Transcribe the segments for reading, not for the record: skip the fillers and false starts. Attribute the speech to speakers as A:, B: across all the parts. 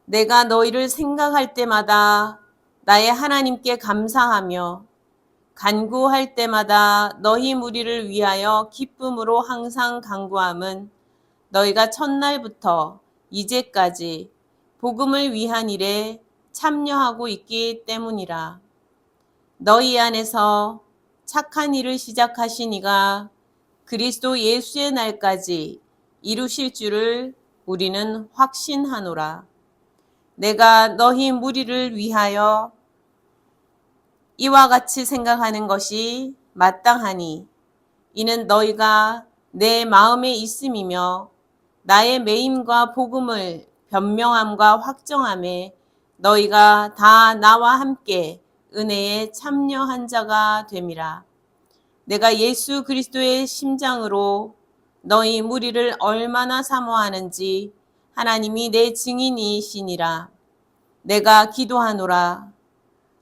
A: 내가 너희를 생각할 때마다 나의 하나님께 감사하며 간구할 때마다 너희 무리를 위하여 기쁨으로 항상 간구함은 너희가 첫날부터 이제까지 복음을 위한 일에 참여하고 있기 때문이라. 너희 안에서 착한 일을 시작하신 이가 그리스도 예수의 날까지 이루실 줄을 우리는 확신하노라. 내가 너희 무리를 위하여 이와 같이 생각하는 것이 마땅하니 이는 너희가 내 마음에 있음이며 나의 매임과 복음을 변명함과 확정함에 너희가 다 나와 함께 은혜에 참여한 자가 됨이라. 내가 예수 그리스도의 심장으로 너희 무리를 얼마나 사모하는지 하나님이 내 증인이시니라. 내가 기도하노라.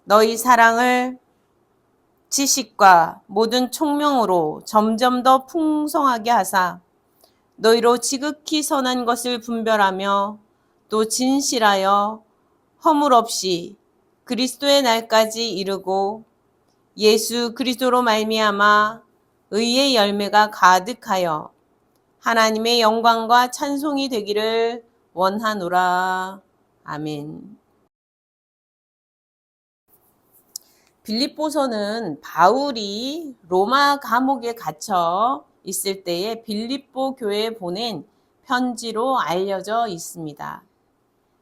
A: 너희 사랑을 지식과 모든 총명으로 점점 더 풍성하게 하사 너희로 지극히 선한 것을 분별하며 또 진실하여 허물 없이 그리스도의 날까지 이르고 예수 그리스도로 말미암아 의의 열매가 가득하여 하나님의 영광과 찬송이 되기를 원하노라. 아멘. 빌립보서는 바울이 로마 감옥에 갇혀 있을 때에 빌립보 교회에 보낸 편지로 알려져 있습니다.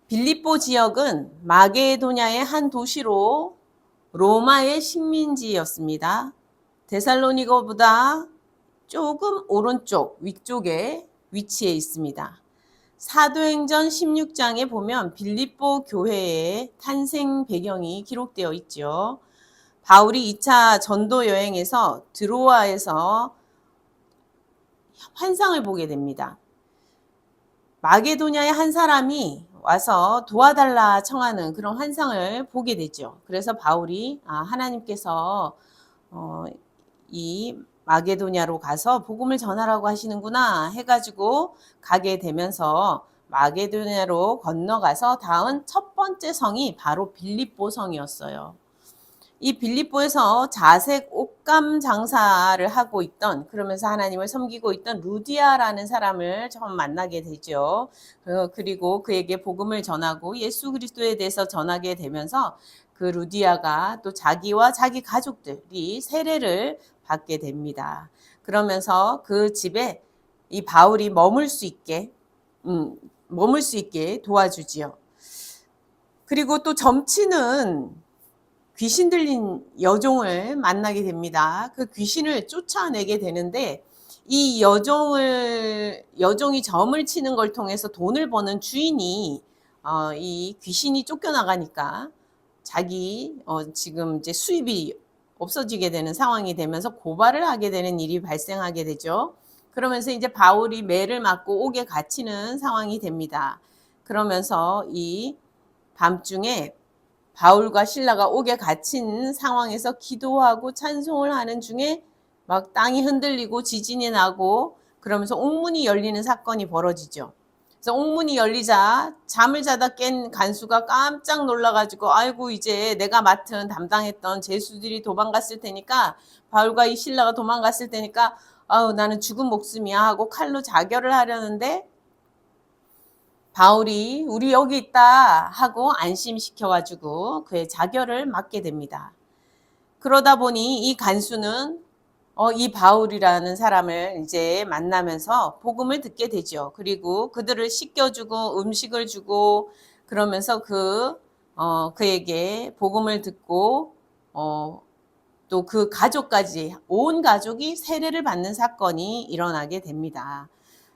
A: 빌립보 지역은 마게도냐의 한 도시로 로마의 식민지였습니다. 데살로니가보다 조금 오른쪽 위쪽에 위치해 있습니다. 사도행전 16장에 보면 빌립보 교회의 탄생 배경이 기록되어 있죠. 바울이 2차 전도 여행에서 드로아에서 환상을 보게 됩니다. 마게도냐의 한 사람이 와서 도와달라 청하는 그런 환상을 보게 되죠. 그래서 바울이 하나님께서 이 마게도냐로 가서 복음을 전하라고 하시는구나 해가지고 가게 되면서 마게도냐로 건너가서 닿은 첫 번째 성이 바로 빌립보 성이었어요. 이 빌립보에서 자색 옷감 장사를 하고 있던, 그러면서 하나님을 섬기고 있던 루디아라는 사람을 처음 만나게 되죠. 그리고 그에게 복음을 전하고 예수 그리스도에 대해서 전하게 되면서 그 루디아가 또 자기와 자기 가족들이 세례를 받게 됩니다. 그러면서 그 집에 이 바울이 머물 수 있게 도와주지요. 그리고 또 점치는 귀신 들린 여종을 만나게 됩니다. 그 귀신을 쫓아내게 되는데 이 여종이 점을 치는 걸 통해서 돈을 버는 주인이 이 귀신이 쫓겨나가니까 자기 지금 이제 수입이 없어지게 되는 상황이 되면서 고발을 하게 되는 일이 발생하게 되죠. 그러면서 이제 바울이 매를 맞고 옥에 갇히는 상황이 됩니다. 그러면서 이 밤중에 바울과 실라가 옥에 갇힌 상황에서 기도하고 찬송을 하는 중에 막 땅이 흔들리고 지진이 나고 그러면서 옥문이 열리는 사건이 벌어지죠. 그래서 옥문이 열리자 잠을 자다 깬 간수가 깜짝 놀라가지고 아이고 이제 내가 담당했던 제수들이 도망갔을 테니까 바울과 이 실라가 도망갔을 테니까 아우 나는 죽은 목숨이야 하고 칼로 자결을 하려는데 바울이 우리 여기 있다 하고 안심시켜가지고 그의 자결을 맡게 됩니다. 그러다 보니 이 간수는 이 바울이라는 사람을 이제 만나면서 복음을 듣게 되죠. 그리고 그들을 씻겨주고 음식을 주고 그러면서 그에게 복음을 듣고 또 그 가족까지 온 가족이 세례를 받는 사건이 일어나게 됩니다.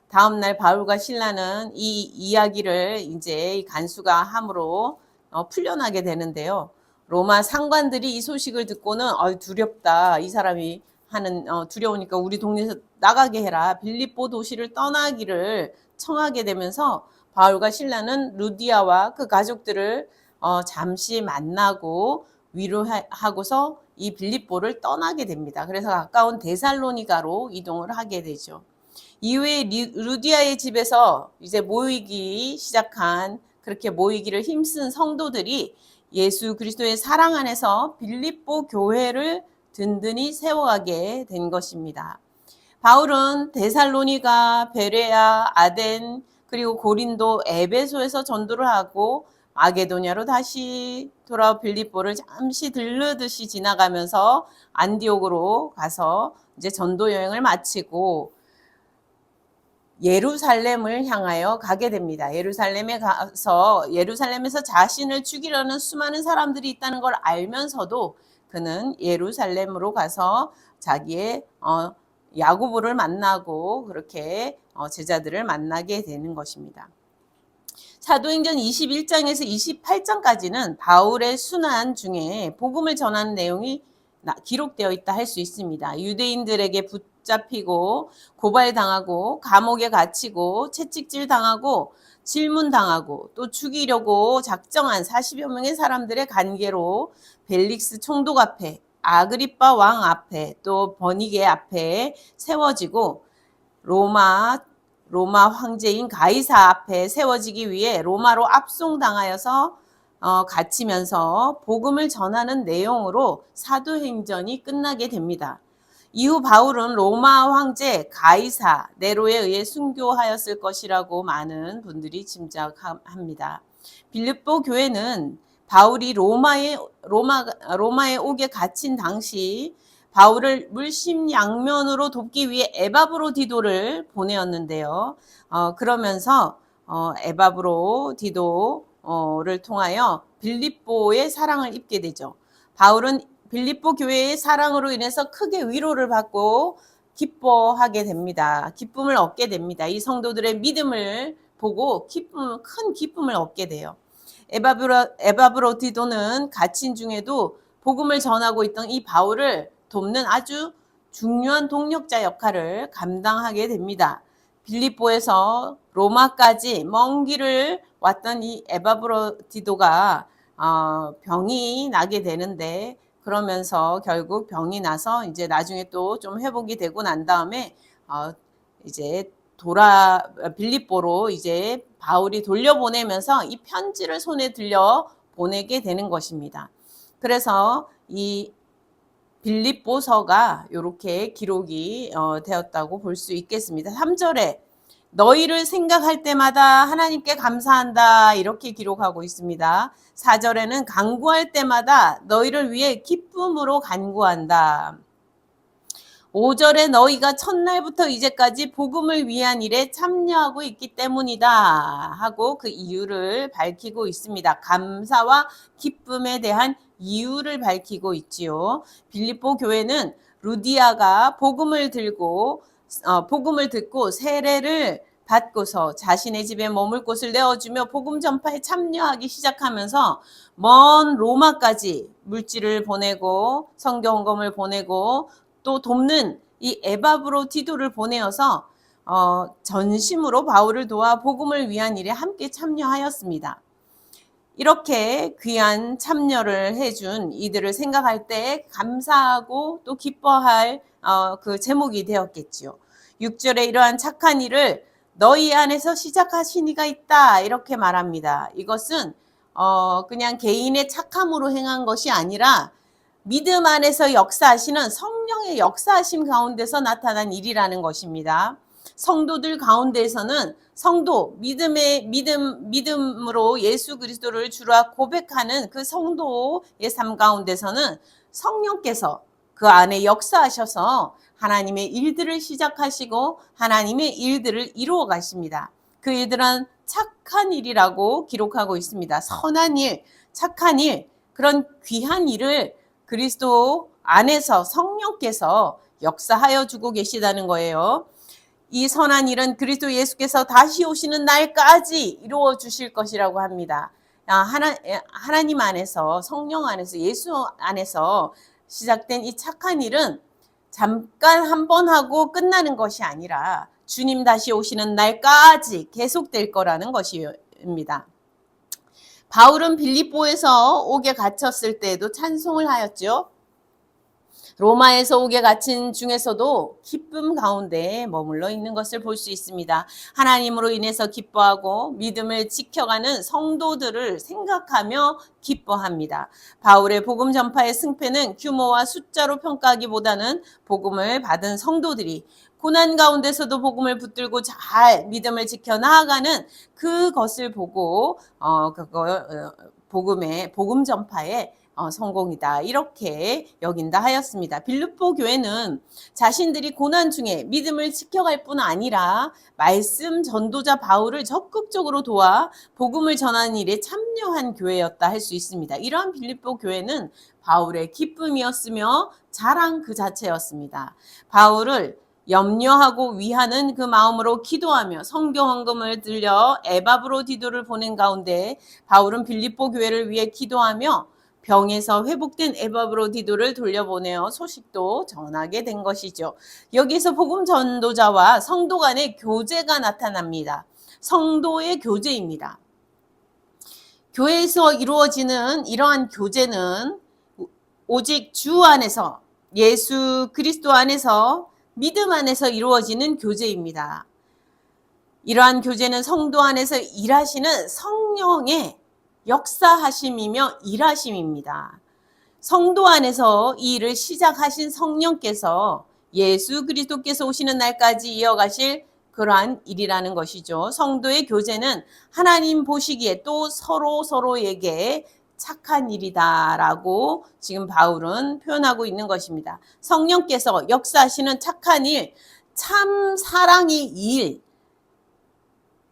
A: 다음날 바울과 실라는 이 이야기를 이제 간수가 함으로 풀려나게 되는데요. 로마 상관들이 이 소식을 듣고는 두렵다. 이 사람이 하는 두려우니까 우리 동네에서 나가게 해라. 빌립보 도시를 떠나기를 청하게 되면서 바울과 실라는 루디아와 그 가족들을 잠시 만나고 위로하고서 이 빌립보를 떠나게 됩니다. 그래서 가까운 데살로니가로 이동을 하게 되죠. 이후에 루디아의 집에서 이제 모이기 시작한 그렇게 모이기를 힘쓴 성도들이 예수 그리스도의 사랑 안에서 빌립보 교회를 든든히 세워가게 된 것입니다. 바울은 데살로니가, 베레아, 아덴, 그리고 고린도, 에베소에서 전도를 하고 마게도냐로 다시 돌아와 빌립보를 잠시 들르듯이 지나가면서 안디옥으로 가서 이제 전도 여행을 마치고 예루살렘을 향하여 가게 됩니다. 예루살렘에서 자신을 죽이려는 수많은 사람들이 있다는 걸 알면서도 그는 예루살렘으로 가서 자기의 야고보를 만나고 그렇게 제자들을 만나게 되는 것입니다. 사도행전 21장에서 28장까지는 바울의 순환 중에 복음을 전하는 내용이 기록되어 있다 할 수 있습니다. 유대인들에게 붙잡히고 고발당하고 감옥에 갇히고 채찍질 당하고 질문당하고 또 죽이려고 작정한 40여 명의 사람들의 관계로 벨릭스 총독 앞에, 아그리빠 왕 앞에, 또 버니게 앞에 세워지고 로마 황제인 가이사 앞에 세워지기 위해 로마로 압송당하여서 갇히면서 복음을 전하는 내용으로 사도행전이 끝나게 됩니다. 이후 바울은 로마 황제 가이사 네로에 의해 순교하였을 것이라고 많은 분들이 짐작합니다. 빌립보 교회는 바울이 로마에 오게 갇힌 당시 바울을 물심양면으로 돕기 위해 에바브로디도를 보내었는데요. 그러면서 에바브로디도를 통하여 빌립보의 사랑을 입게 되죠. 바울은 빌립보 교회의 사랑으로 인해서 크게 위로를 받고 기뻐하게 됩니다. 기쁨을 얻게 됩니다. 이 성도들의 믿음을 보고 큰 기쁨을 얻게 돼요. 에바브로디도는 갇힌 중에도 복음을 전하고 있던 이 바울을 돕는 아주 중요한 동력자 역할을 감당하게 됩니다. 빌립보에서 로마까지 먼 길을 왔던 이 에바브로디도가 병이 나게 되는데, 그러면서 결국 병이 나서 이제 나중에 또 좀 회복이 되고 난 다음에 이제 빌립보로 이제 바울이 돌려보내면서 이 편지를 손에 들려 보내게 되는 것입니다. 그래서 이 빌립보서가 이렇게 기록이 되었다고 볼 수 있겠습니다. 3절에 너희를 생각할 때마다 하나님께 감사한다 이렇게 기록하고 있습니다. 4절에는 간구할 때마다 너희를 위해 기쁨으로 간구한다. 5절에 너희가 첫날부터 이제까지 복음을 위한 일에 참여하고 있기 때문이다 하고 그 이유를 밝히고 있습니다. 감사와 기쁨에 대한 이유를 밝히고 있지요. 빌립보 교회는 루디아가 복음을 듣고 세례를 받고서 자신의 집에 머물 곳을 내어주며 복음 전파에 참여하기 시작하면서 먼 로마까지 물질을 보내고 성경 헌금을 보내고 또 돕는 이 에바브로디도를 보내어서 전심으로 바울을 도와 복음을 위한 일에 함께 참여하였습니다. 이렇게 귀한 참여를 해준 이들을 생각할 때 감사하고 또 기뻐할 그 제목이 되었겠지요. 6절에 이러한 착한 일을 너희 안에서 시작하신 이가 있다 이렇게 말합니다. 이것은 그냥 개인의 착함으로 행한 것이 아니라 믿음 안에서 역사하시는 성령의 역사하심 가운데서 나타난 일이라는 것입니다. 성도들 가운데에서는 믿음으로 예수 그리스도를 주라 고백하는 그 성도의 삶 가운데서는 성령께서 그 안에 역사하셔서 하나님의 일들을 시작하시고 하나님의 일들을 이루어 가십니다. 그 일들은 착한 일이라고 기록하고 있습니다. 선한 일, 착한 일, 그런 귀한 일을 그리스도 안에서 성령께서 역사하여 주고 계시다는 거예요. 이 선한 일은 그리스도 예수께서 다시 오시는 날까지 이루어 주실 것이라고 합니다. 하나님 안에서, 성령 안에서, 예수 안에서 시작된 이 착한 일은 잠깐 한 번 하고 끝나는 것이 아니라 주님 다시 오시는 날까지 계속될 거라는 것입니다. 바울은 빌립보에서 옥에 갇혔을 때에도 찬송을 하였죠. 로마에서 옥에 갇힌 중에서도 기쁨 가운데 머물러 있는 것을 볼 수 있습니다. 하나님으로 인해서 기뻐하고 믿음을 지켜가는 성도들을 생각하며 기뻐합니다. 바울의 복음 전파의 승패는 규모와 숫자로 평가하기보다는 복음을 받은 성도들이 고난 가운데서도 복음을 붙들고 잘 믿음을 지켜 나아가는 그것을 보고 복음 전파에 성공이다 이렇게 여긴다 하였습니다. 빌립보 교회는 자신들이 고난 중에 믿음을 지켜갈 뿐 아니라 말씀 전도자 바울을 적극적으로 도와 복음을 전하는 일에 참여한 교회였다 할 수 있습니다. 이러한 빌립보 교회는 바울의 기쁨이었으며 자랑 그 자체였습니다. 바울을 염려하고 위하는 그 마음으로 기도하며 성경 헌금을 들려 에바브로디도를 보낸 가운데 바울은 빌립보 교회를 위해 기도하며 병에서 회복된 에바브로디도를 돌려보내어 소식도 전하게 된 것이죠. 여기서 복음 전도자와 성도 간의 교제가 나타납니다. 성도의 교제입니다. 교회에서 이루어지는 이러한 교제는 오직 주 안에서 예수 그리스도 안에서 믿음 안에서 이루어지는 교제입니다. 이러한 교제는 성도 안에서 일하시는 성령의 역사하심이며 일하심입니다. 성도 안에서 이 일을 시작하신 성령께서 예수 그리스도께서 오시는 날까지 이어가실 그러한 일이라는 것이죠. 성도의 교제는 하나님 보시기에 또 서로에게 착한 일이다라고 지금 바울은 표현하고 있는 것입니다. 성령께서 역사하시는 착한 일, 참 사랑의 일,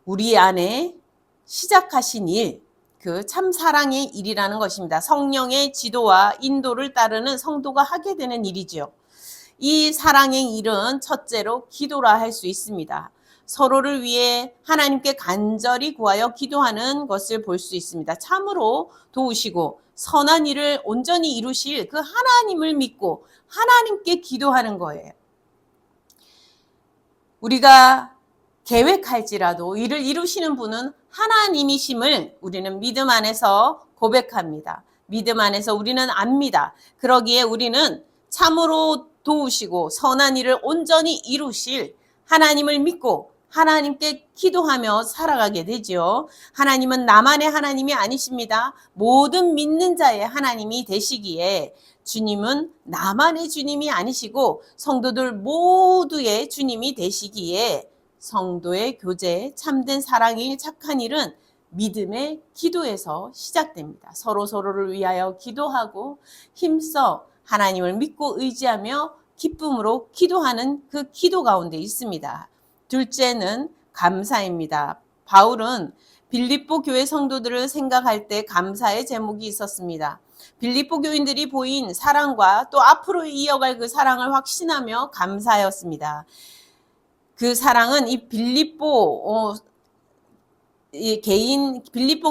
A: 우리 안에 시작하신 일, 그 참 사랑의 일이라는 것입니다. 성령의 지도와 인도를 따르는 성도가 하게 되는 일이죠. 이 사랑의 일은 첫째로 기도라 할 수 있습니다. 서로를 위해 하나님께 간절히 구하여 기도하는 것을 볼 수 있습니다. 참으로 도우시고 선한 일을 온전히 이루실 그 하나님을 믿고 하나님께 기도하는 거예요. 우리가 계획할지라도 이를 이루시는 분은 하나님이심을 우리는 믿음 안에서 고백합니다. 믿음 안에서 우리는 압니다. 그러기에 우리는 참으로 도우시고 선한 일을 온전히 이루실 하나님을 믿고 하나님께 기도하며 살아가게 되죠. 하나님은 나만의 하나님이 아니십니다. 모든 믿는 자의 하나님이 되시기에 주님은 나만의 주님이 아니시고 성도들 모두의 주님이 되시기에 성도의 교제, 참된 사랑의 착한 일은 믿음의 기도에서 시작됩니다. 서로를 위하여 기도하고 힘써 하나님을 믿고 의지하며 기쁨으로 기도하는 그 기도 가운데 있습니다. 둘째는 감사입니다. 바울은 빌립보 교회 성도들을 생각할 때 감사의 제목이 있었습니다. 빌립보 교인들이 보인 사랑과 또 앞으로 이어갈 그 사랑을 확신하며 감사하였습니다. 그 사랑은 이 빌립보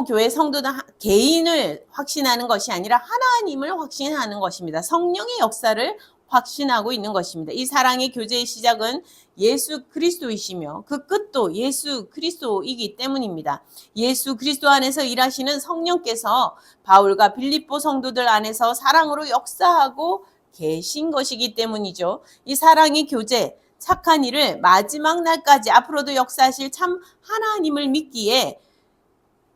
A: 교회 성도들 개인을 확신하는 것이 아니라 하나님을 확신하는 것입니다. 성령의 역사를 확신하고 있는 것입니다. 이 사랑의 교제의 시작은 예수 그리스도이시며 그 끝도 예수 그리스도이기 때문입니다. 예수 그리스도 안에서 일하시는 성령께서 바울과 빌립보 성도들 안에서 사랑으로 역사하고 계신 것이기 때문이죠. 이 사랑의 교제, 착한 일을 마지막 날까지 앞으로도 역사하실 참 하나님을 믿기에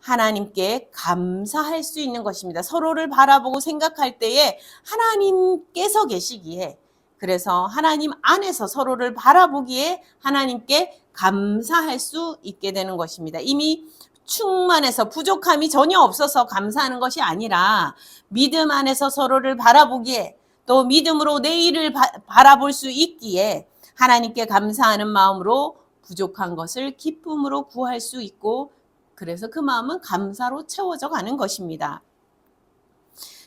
A: 하나님께 감사할 수 있는 것입니다. 서로를 바라보고 생각할 때에 하나님께서 계시기에 그래서 하나님 안에서 서로를 바라보기에 하나님께 감사할 수 있게 되는 것입니다. 이미 충만해서 부족함이 전혀 없어서 감사하는 것이 아니라 믿음 안에서 서로를 바라보기에 또 믿음으로 내일을 바라볼 수 있기에 하나님께 감사하는 마음으로 부족한 것을 기쁨으로 구할 수 있고 그래서 그 마음은 감사로 채워져 가는 것입니다.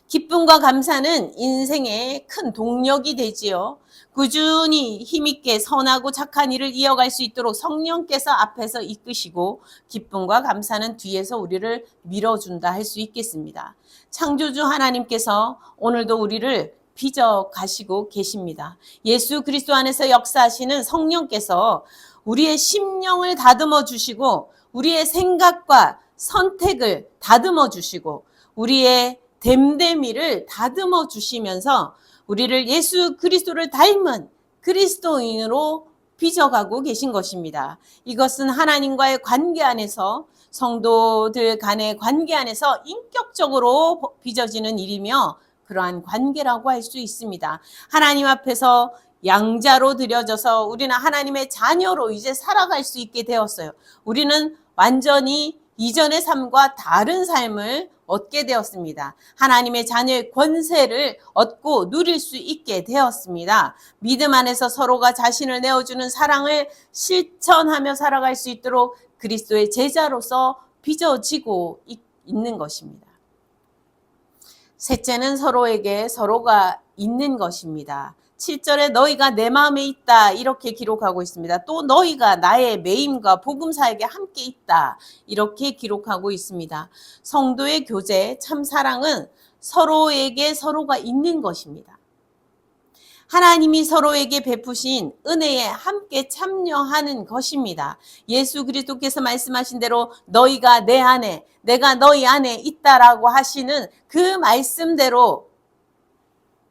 A: 기쁨과 감사는 인생의 큰 동력이 되지요. 꾸준히 힘있게 선하고 착한 일을 이어갈 수 있도록 성령께서 앞에서 이끄시고 기쁨과 감사는 뒤에서 우리를 밀어준다 할 수 있겠습니다. 창조주 하나님께서 오늘도 우리를 빚어 가시고 계십니다. 예수 그리스도 안에서 역사하시는 성령께서 우리의 심령을 다듬어 주시고 우리의 생각과 선택을 다듬어 주시고 우리의 됨됨이를 다듬어 주시면서 우리를 예수 그리스도를 닮은 그리스도인으로 빚어가고 계신 것입니다. 이것은 하나님과의 관계 안에서 성도들 간의 관계 안에서 인격적으로 빚어지는 일이며 그러한 관계라고 할 수 있습니다. 하나님 앞에서 양자로 드려져서 우리는 하나님의 자녀로 이제 살아갈 수 있게 되었어요. 우리는 완전히 이전의 삶과 다른 삶을 얻게 되었습니다. 하나님의 자녀의 권세를 얻고 누릴 수 있게 되었습니다. 믿음 안에서 서로가 자신을 내어주는 사랑을 실천하며 살아갈 수 있도록 그리스도의 제자로서 빚어지고 있는 것입니다. 셋째는 서로에게 서로가 있는 것입니다. 7절에 너희가 내 마음에 있다 이렇게 기록하고 있습니다. 또 너희가 나의 매임과 복음사에게 함께 있다 이렇게 기록하고 있습니다. 성도의 교제 참 사랑은 서로에게 서로가 있는 것입니다. 하나님이 서로에게 베푸신 은혜에 함께 참여하는 것입니다. 예수 그리스도께서 말씀하신 대로 너희가 내 안에 내가 너희 안에 있다라고 하시는 그 말씀대로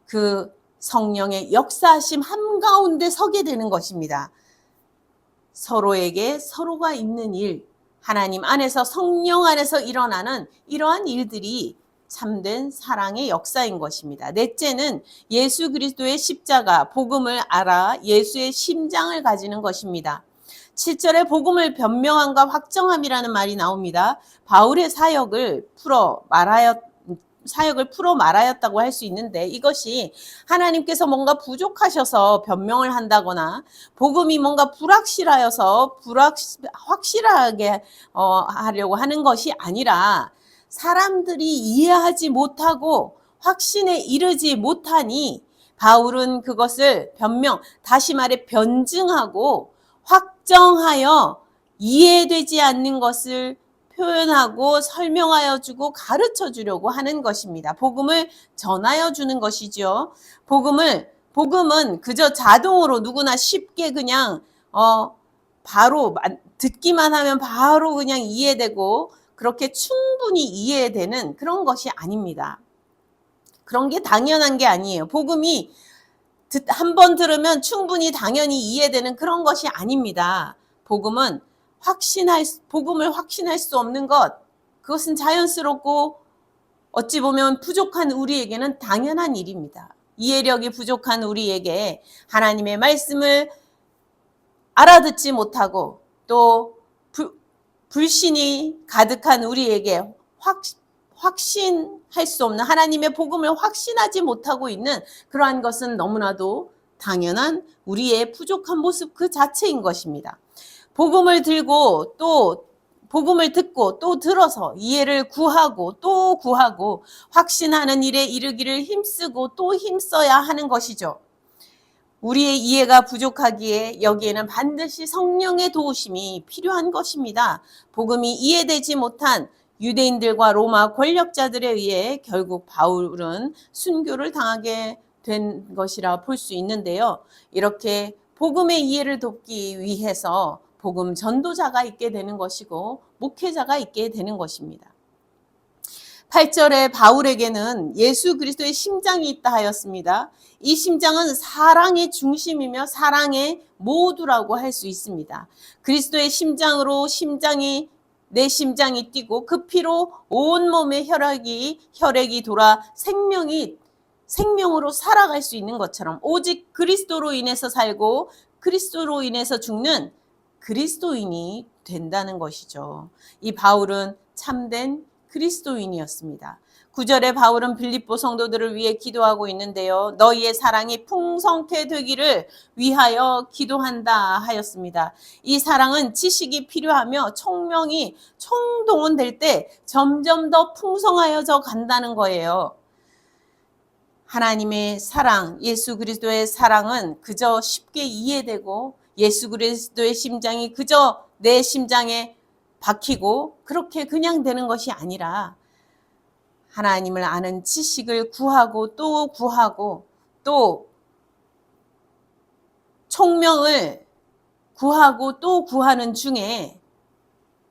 A: 그 성령의 역사하심 한가운데 서게 되는 것입니다. 서로에게 서로가 있는 일, 하나님 안에서 성령 안에서 일어나는 이러한 일들이 참된 사랑의 역사인 것입니다. 넷째는 예수 그리스도의 십자가, 복음을 알아 예수의 심장을 가지는 것입니다. 7절에 복음을 변명함과 확정함이라는 말이 나옵니다. 바울의 사역을 풀어 말하였다고 할 수 있는데 이것이 하나님께서 뭔가 부족하셔서 변명을 한다거나 복음이 뭔가 불확실하여서 확실하게 하려고 하는 것이 아니라 사람들이 이해하지 못하고 확신에 이르지 못하니 바울은 그것을 다시 말해 변증하고 확정하여 이해되지 않는 것을 표현하고 설명하여 주고 가르쳐 주려고 하는 것입니다. 복음을 전하여 주는 것이죠. 복음은 그저 자동으로 누구나 쉽게 그냥 바로 듣기만 하면 바로 그냥 이해되고 그렇게 충분히 이해되는 그런 것이 아닙니다. 그런 게 당연한 게 아니에요. 복음이 한 번 들으면 충분히 당연히 이해되는 그런 것이 아닙니다. 복음을 확신할 수 없는 것, 그것은 자연스럽고 어찌 보면 부족한 우리에게는 당연한 일입니다. 이해력이 부족한 우리에게 하나님의 말씀을 알아듣지 못하고 또 불신이 가득한 우리에게 확신할 수 없는 하나님의 복음을 확신하지 못하고 있는 그러한 것은 너무나도 당연한 우리의 부족한 모습 그 자체인 것입니다. 복음을 들고 또 복음을 듣고 또 들어서 이해를 구하고 또 구하고 확신하는 일에 이르기를 힘쓰고 또 힘써야 하는 것이죠. 우리의 이해가 부족하기에 여기에는 반드시 성령의 도우심이 필요한 것입니다. 복음이 이해되지 못한 유대인들과 로마 권력자들에 의해 결국 바울은 순교를 당하게 된 것이라 볼 수 있는데요. 이렇게 복음의 이해를 돕기 위해서 복음 전도자가 있게 되는 것이고 목회자가 있게 되는 것입니다. 8절에 바울에게는 예수 그리스도의 심장이 있다 하였습니다. 이 심장은 사랑의 중심이며 사랑의 모두라고 할 수 있습니다. 그리스도의 심장으로 내 심장이 뛰고 그 피로 온몸의 혈액이 돌아 생명으로 살아갈 수 있는 것처럼 오직 그리스도로 인해서 살고 그리스도로 인해서 죽는 그리스도인이 된다는 것이죠. 이 바울은 참된 그리스도인이었습니다. 9절에 바울은 빌립보 성도들을 위해 기도하고 있는데요. 너희의 사랑이 풍성케 되기를 위하여 기도한다 하였습니다. 이 사랑은 지식이 필요하며 총명이 총동원될 때 점점 더 풍성하여져 간다는 거예요. 하나님의 사랑, 예수 그리스도의 사랑은 그저 쉽게 이해되고 예수 그리스도의 심장이 그저 내 심장에 박히고 그렇게 그냥 되는 것이 아니라 하나님을 아는 지식을 구하고 또 총명을 구하고 또 구하는 중에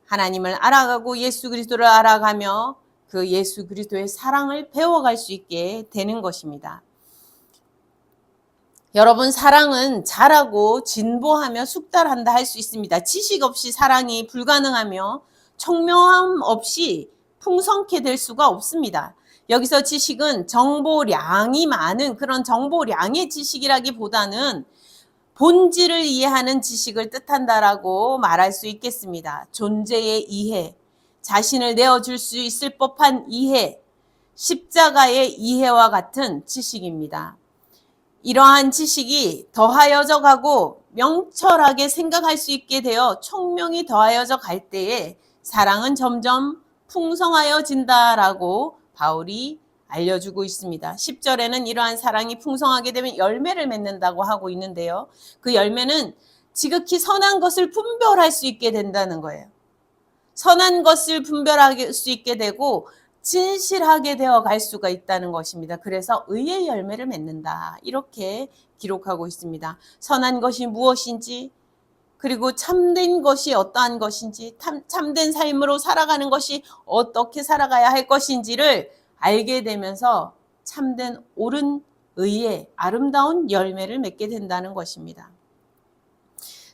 A: 하나님을 알아가고 예수 그리스도를 알아가며 그 예수 그리스도의 사랑을 배워갈 수 있게 되는 것입니다. 여러분, 사랑은 자라고 진보하며 숙달한다 할 수 있습니다. 지식 없이 사랑이 불가능하며 청명함 없이 풍성케 될 수가 없습니다. 여기서 지식은 정보량이 많은 그런 정보량의 지식이라기보다는 본질을 이해하는 지식을 뜻한다라고 말할 수 있겠습니다. 존재의 이해, 자신을 내어줄 수 있을 법한 이해, 십자가의 이해와 같은 지식입니다. 이러한 지식이 더하여져 가고 명철하게 생각할 수 있게 되어 총명이 더하여져 갈 때에 사랑은 점점 풍성하여진다라고 바울이 알려주고 있습니다. 10절에는 이러한 사랑이 풍성하게 되면 열매를 맺는다고 하고 있는데요. 그 열매는 지극히 선한 것을 분별할 수 있게 된다는 거예요. 선한 것을 분별할 수 있게 되고 진실하게 되어 갈 수가 있다는 것입니다. 그래서 의의 열매를 맺는다. 이렇게 기록하고 있습니다. 선한 것이 무엇인지, 그리고 참된 것이 어떠한 것인지, 참된 삶으로 살아가는 것이 어떻게 살아가야 할 것인지를 알게 되면서 참된 옳은 의의 아름다운 열매를 맺게 된다는 것입니다.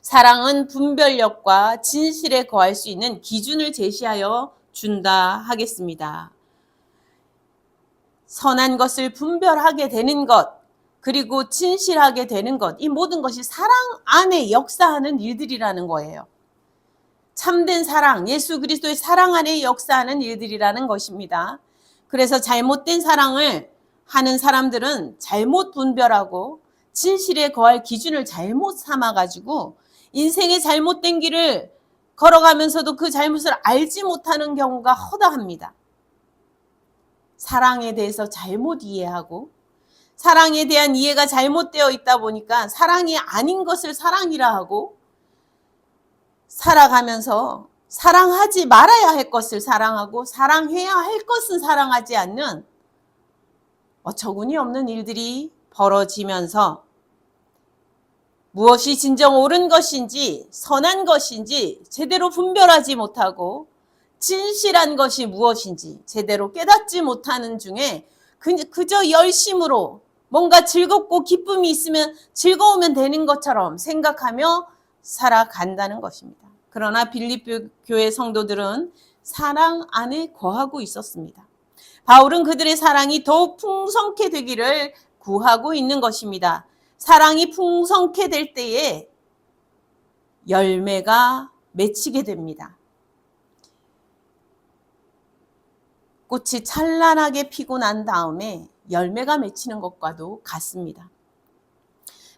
A: 사랑은 분별력과 진실에 거할 수 있는 기준을 제시하여 준다 하겠습니다. 선한 것을 분별하게 되는 것, 그리고 진실하게 되는 것, 이 모든 것이 사랑 안에 역사하는 일들이라는 거예요. 참된 사랑, 예수 그리스도의 사랑 안에 역사하는 일들이라는 것입니다. 그래서 잘못된 사랑을 하는 사람들은 잘못 분별하고 진실에 거할 기준을 잘못 삼아가지고 인생의 잘못된 길을 걸어가면서도 그 잘못을 알지 못하는 경우가 허다합니다. 사랑에 대해서 잘못 이해하고 사랑에 대한 이해가 잘못되어 있다 보니까 사랑이 아닌 것을 사랑이라 하고 살아가면서 사랑하지 말아야 할 것을 사랑하고 사랑해야 할 것은 사랑하지 않는 어처구니 없는 일들이 벌어지면서 무엇이 진정 옳은 것인지 선한 것인지 제대로 분별하지 못하고 진실한 것이 무엇인지 제대로 깨닫지 못하는 중에 그저 열심으로 뭔가 즐겁고 기쁨이 있으면 즐거우면 되는 것처럼 생각하며 살아간다는 것입니다. 그러나 빌립보 교회 성도들은 사랑 안에 거하고 있었습니다. 바울은 그들의 사랑이 더욱 풍성케 되기를 구하고 있는 것입니다. 사랑이 풍성케 될 때에 열매가 맺히게 됩니다. 꽃이 찬란하게 피고 난 다음에 열매가 맺히는 것과도 같습니다.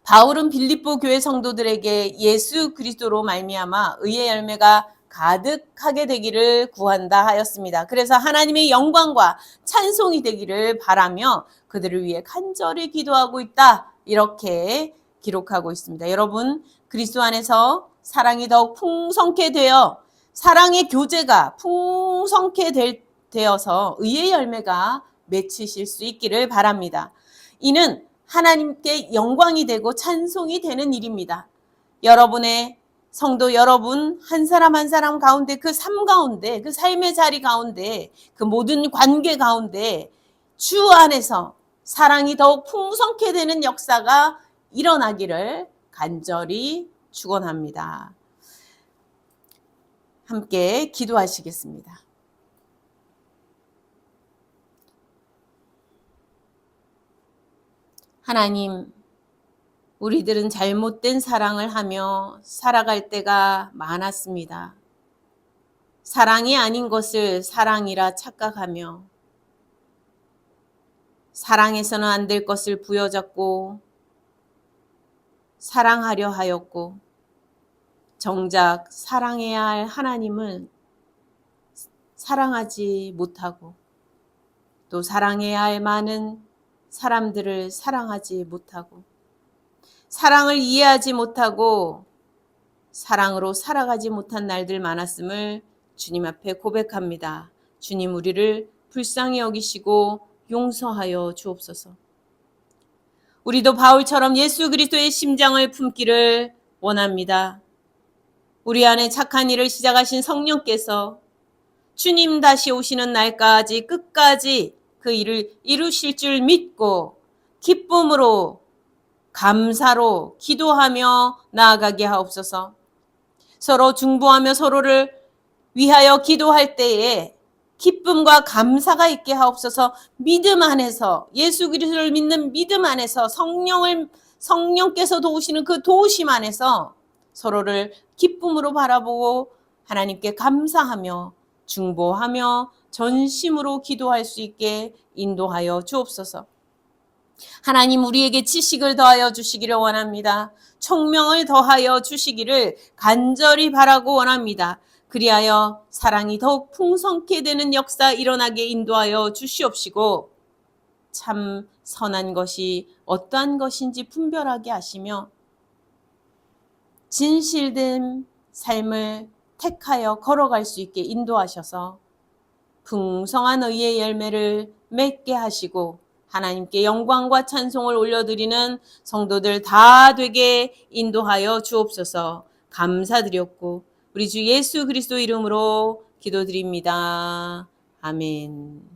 A: 바울은 빌립보 교회 성도들에게 예수 그리스도로 말미암아 의의 열매가 가득하게 되기를 구한다 하였습니다. 그래서 하나님의 영광과 찬송이 되기를 바라며 그들을 위해 간절히 기도하고 있다. 이렇게 기록하고 있습니다. 여러분, 그리스도 안에서 사랑이 더욱 풍성케 되어 사랑의 교제가 풍성케 되어서 의의 열매가 맺히실 수 있기를 바랍니다. 이는 하나님께 영광이 되고 찬송이 되는 일입니다. 여러분의 성도 여러분 한 사람 한 사람 가운데 그 삶 가운데 그 삶의 자리 가운데 그 모든 관계 가운데 주 안에서 사랑이 더욱 풍성케 되는 역사가 일어나기를 간절히 축원합니다. 함께 기도하시겠습니다. 하나님, 우리들은 잘못된 사랑을 하며 살아갈 때가 많았습니다. 사랑이 아닌 것을 사랑이라 착각하며 사랑해서는 안 될 것을 부여잡고 사랑하려 하였고 정작 사랑해야 할 하나님을 사랑하지 못하고 또 사랑해야 할 많은 사람들을 사랑하지 못하고 사랑을 이해하지 못하고 사랑으로 살아가지 못한 날들 많았음을 주님 앞에 고백합니다. 주님, 우리를 불쌍히 여기시고 용서하여 주옵소서. 우리도 바울처럼 예수 그리스도의 심장을 품기를 원합니다. 우리 안에 착한 일을 시작하신 성령께서 주님 다시 오시는 날까지 끝까지 그 일을 이루실 줄 믿고 기쁨으로 감사로 기도하며 나아가게 하옵소서. 서로 중보하며 서로를 위하여 기도할 때에 기쁨과 감사가 있게 하옵소서. 믿음 안에서, 예수 그리스도를 믿는 믿음 안에서, 성령께서 도우시는 그 도우심 안에서 서로를 기쁨으로 바라보고 하나님께 감사하며 중보하며 전심으로 기도할 수 있게 인도하여 주옵소서. 하나님, 우리에게 지식을 더하여 주시기를 원합니다. 총명을 더하여 주시기를 간절히 바라고 원합니다. 그리하여 사랑이 더욱 풍성케 되는 역사 일어나게 인도하여 주시옵시고, 참 선한 것이 어떠한 것인지 분별하게 하시며 진실된 삶을 택하여 걸어갈 수 있게 인도하셔서 풍성한 의의 열매를 맺게 하시고 하나님께 영광과 찬송을 올려드리는 성도들 다 되게 인도하여 주옵소서. 감사드렸고 우리 주 예수 그리스도 이름으로 기도드립니다. 아멘.